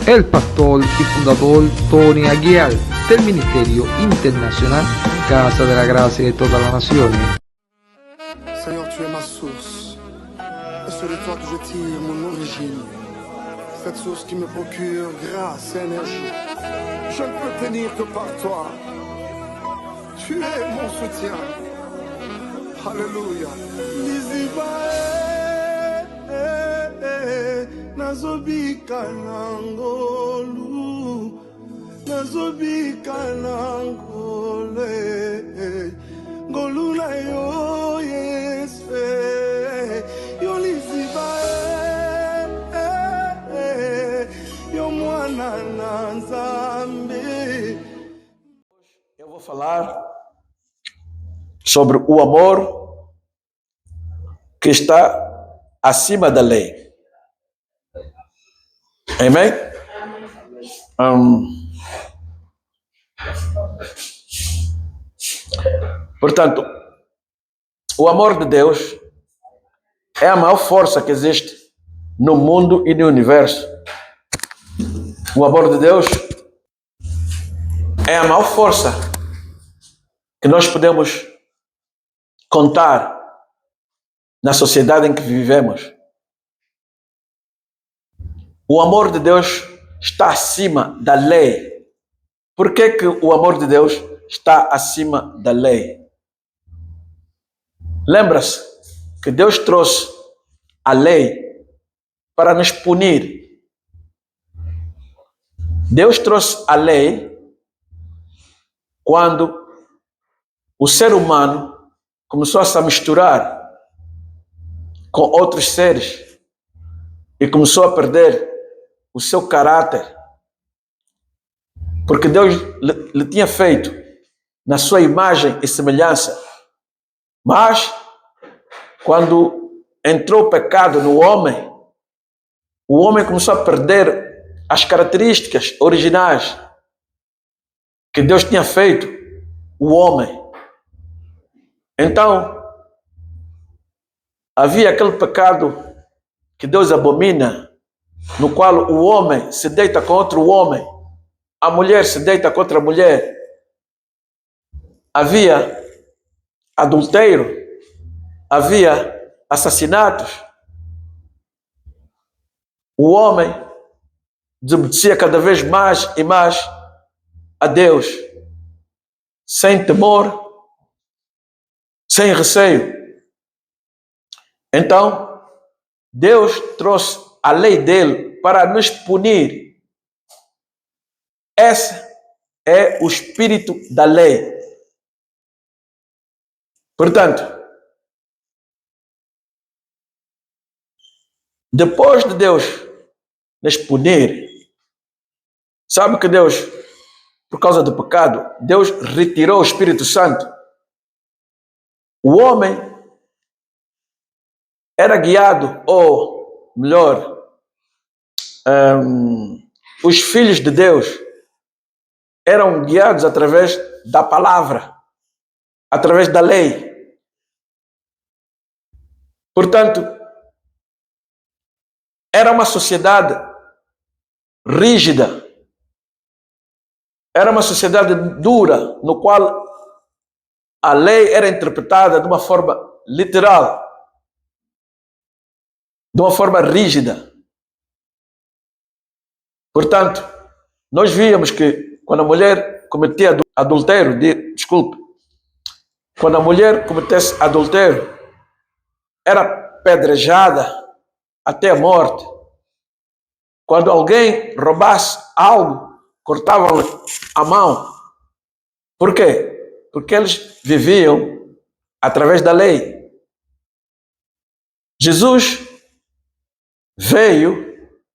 el pastor y fundador Tony Aguiar del Ministerio Internacional Casa de la Gracia de todas las Naciones. Seigneur, tu es ma source. Et c'est de toi que je tire mon origine. Cette source qui me procure grâce et énergie. Je ne peux tenir que par toi. Tu es mon soutien. Alléluia. Nazobika nangolu, nazobika nangole, ngolu na yo yesfe, yo liziba yo mwana na Nzambe. Eu vou falar sobre o amor que está acima da lei. Amém? Portanto, o amor de Deus é a maior força que existe no mundo e no universo. O amor de Deus é a maior força que nós podemos contar na sociedade em que vivemos. O amor de Deus está acima da lei. Por que que o amor de Deus está acima da lei? Lembra-se que Deus trouxe a lei para nos punir. Deus trouxe a lei quando o ser humano começou a se misturar com outros seres e começou a perder o seu caráter, porque Deus lhe tinha feito na sua imagem e semelhança. Mas quando entrou o pecado no homem, o homem começou a perder as características originais que Deus tinha feito o homem. Então havia aquele pecado que Deus abomina, no qual o homem se deita com outro homem, a mulher se deita com outra mulher. Havia adultério, havia assassinatos. O homem desobedecia cada vez mais e mais a Deus, sem temor, sem receio. Então, Deus trouxe a lei dele para nos punir. Esse é o espírito da lei. Portanto, depois de Deus nos punir, sabe que Deus, por causa do pecado, Deus retirou o Espírito Santo. O homem era guiado, ou melhor, os filhos de Deus eram guiados através da palavra, através da lei. Portanto, era uma sociedade rígida, era uma sociedade dura, no qual a lei era interpretada de uma forma literal, de uma forma rígida. Portanto, nós víamos que quando a mulher cometia adultério, quando a mulher cometesse adultério, era apedrejada até a morte. Quando alguém roubasse algo, cortavam-lhe a mão. Por quê? Porque eles viviam através da lei. Jesus veio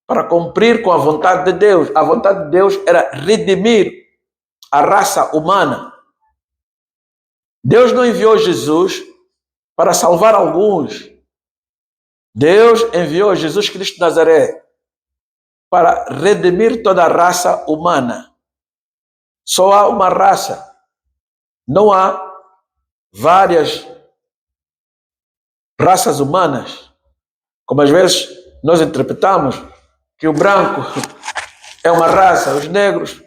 para cumprir com a vontade de Deus. A vontade de Deus era redimir a raça humana. Deus não enviou Jesus para salvar alguns. Deus enviou Jesus Cristo de Nazaré para redimir toda a raça humana. Só há uma raça. Não há várias raças humanas, como às vezes nós interpretamos que o branco é uma raça, os negros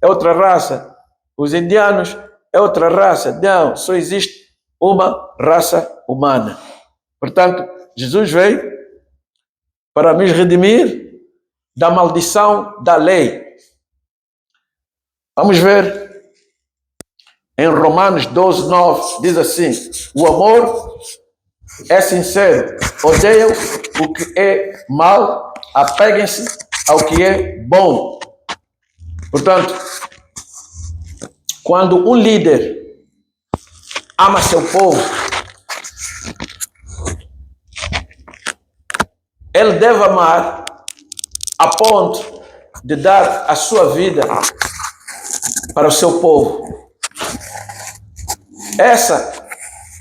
é outra raça, os indianos é outra raça. Não, só existe uma raça humana. Portanto, Jesus veio para nos redimir da maldição da lei. Vamos ver em Romanos 12, 9, diz assim: o amor é sincero, odeiam o que é mal, apeguem-se ao que é bom. Portanto, quando um líder ama seu povo, ele deve amar a ponto de dar a sua vida para o seu povo. Esse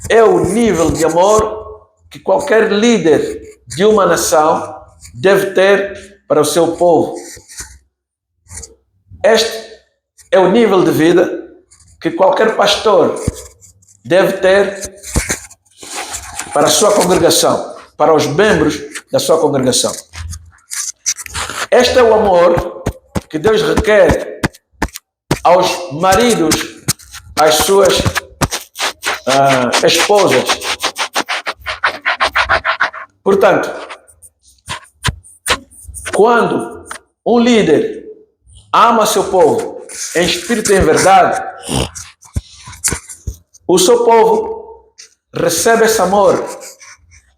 é o nível de amor que qualquer líder de uma nação deve ter para o seu povo. Este é o nível de vida que qualquer pastor deve ter para a sua congregação, para os membros da sua congregação. Este é o amor que Deus requer aos maridos, às suas esposas. Portanto, quando um líder ama seu povo em espírito e em verdade, o seu povo recebe esse amor,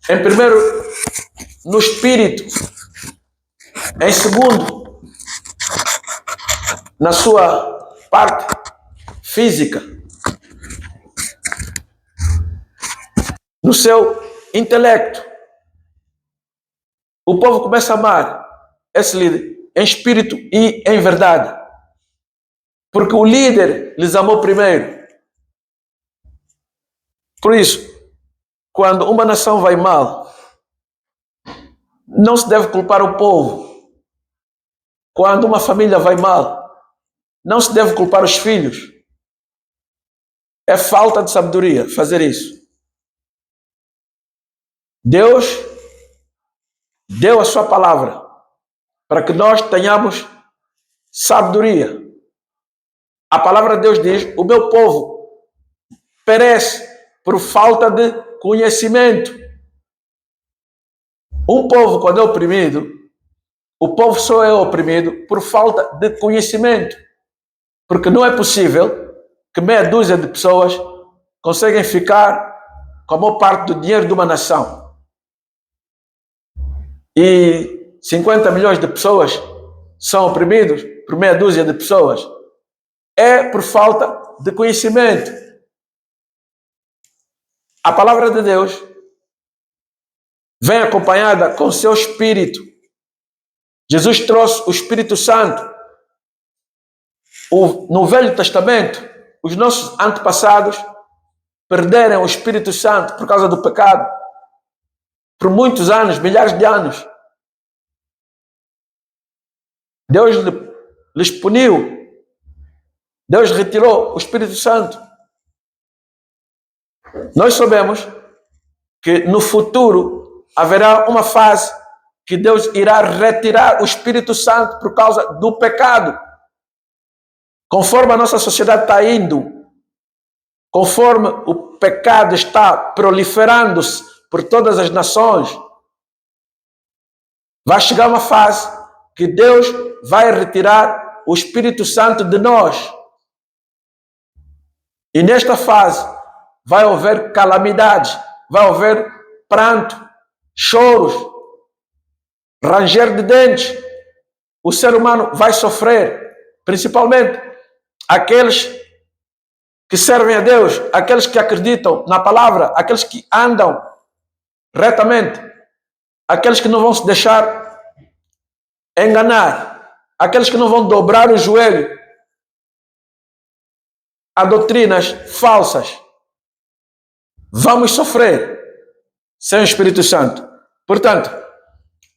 em primeiro, no espírito, em segundo, na sua parte física, no seu intelecto. O povo começa a amar esse líder em espírito e em verdade, porque o líder lhes amou primeiro. Por isso, quando uma nação vai mal, não se deve culpar o povo. Quando uma família vai mal, não se deve culpar os filhos. É falta de sabedoria fazer isso. Deus deu a sua palavra para que nós tenhamos sabedoria. A palavra de Deus diz: o meu povo perece por falta de conhecimento. Um povo, quando é oprimido, o povo só é oprimido por falta de conhecimento. Porque não é possível que meia dúzia de pessoas conseguem ficar com a maior parte do dinheiro de uma nação. E 50 milhões de pessoas são oprimidos por meia dúzia de pessoas. É por falta de conhecimento. A palavra de Deus vem acompanhada com seu Espírito. Jesus trouxe o Espírito Santo. No Velho Testamento, os nossos antepassados perderam o Espírito Santo por causa do pecado. Por muitos anos, milhares de anos. Deus lhes puniu. Deus retirou o Espírito Santo. Nós sabemos que no futuro haverá uma fase que Deus irá retirar o Espírito Santo por causa do pecado. Conforme a nossa sociedade está indo, conforme o pecado está proliferando-se por todas as nações, vai chegar uma fase que Deus vai retirar o Espírito Santo de nós. E nesta fase vai haver calamidade, vai haver pranto, choros, ranger de dentes. O ser humano vai sofrer, principalmente aqueles que servem a Deus, aqueles que acreditam na palavra, aqueles que andam retamente, aqueles que não vão se deixar enganar, aqueles que não vão dobrar o joelho a doutrinas falsas. Vamos sofrer sem o Espírito Santo. Portanto,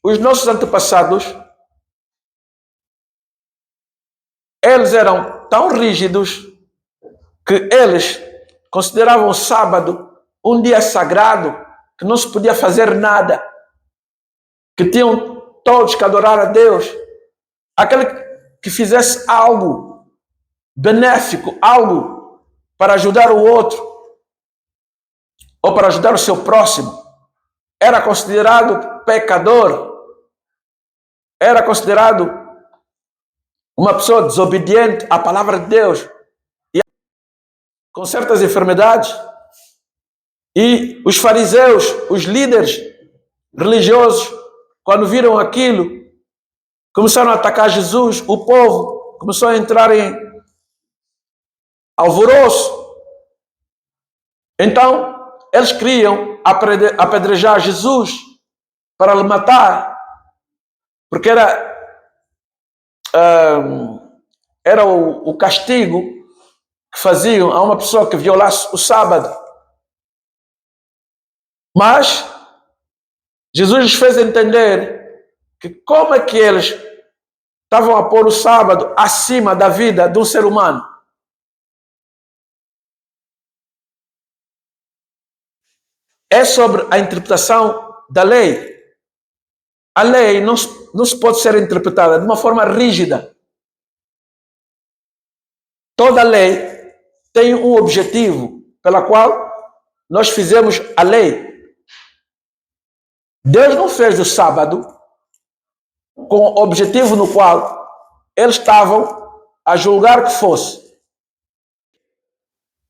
os nossos antepassados, eles eram tão rígidos que eles consideravam o sábado um dia sagrado, que não se podia fazer nada, que tinham todos que adorar a Deus. que fizesse algo benéfico, algo para ajudar o outro, ou para ajudar o seu próximo, era considerado pecador, era considerado uma pessoa desobediente à palavra de Deus, e com certas enfermidades. E os fariseus, os líderes religiosos, quando viram aquilo, começaram a atacar Jesus. O povo começou a entrar em alvoroço. Então, eles queriam apedrejar Jesus para lhe matar, porque era o castigo que faziam a uma pessoa que violasse o sábado. Mas Jesus lhes fez entender que como é que eles estavam a pôr o sábado acima da vida de um ser humano. É sobre a interpretação da lei. A lei não se pode ser interpretada de uma forma rígida. Toda lei tem um objetivo pela qual nós fizemos a lei. Deus não fez o sábado com o objetivo no qual eles estavam a julgar que fosse.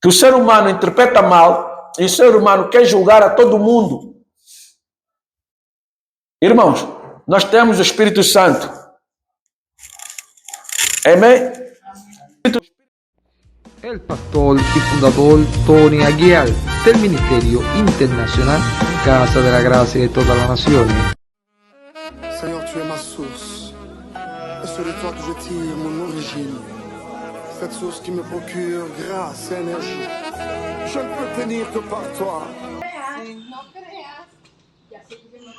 Que o ser humano interpreta mal e o ser humano quer julgar a todo mundo. Irmãos, nós temos o Espírito Santo. Amém? El pastor y fundador Tony Aguiar del Ministerio Internacional Casa de la Gracia de todas las Naciones. Seigneur, tu es ma source. Et c'est de toi que je tire mon origine. Cette source qui me procure grâce et énergie. Je ne peux tenir que par toi. No creas. Ya sé que no.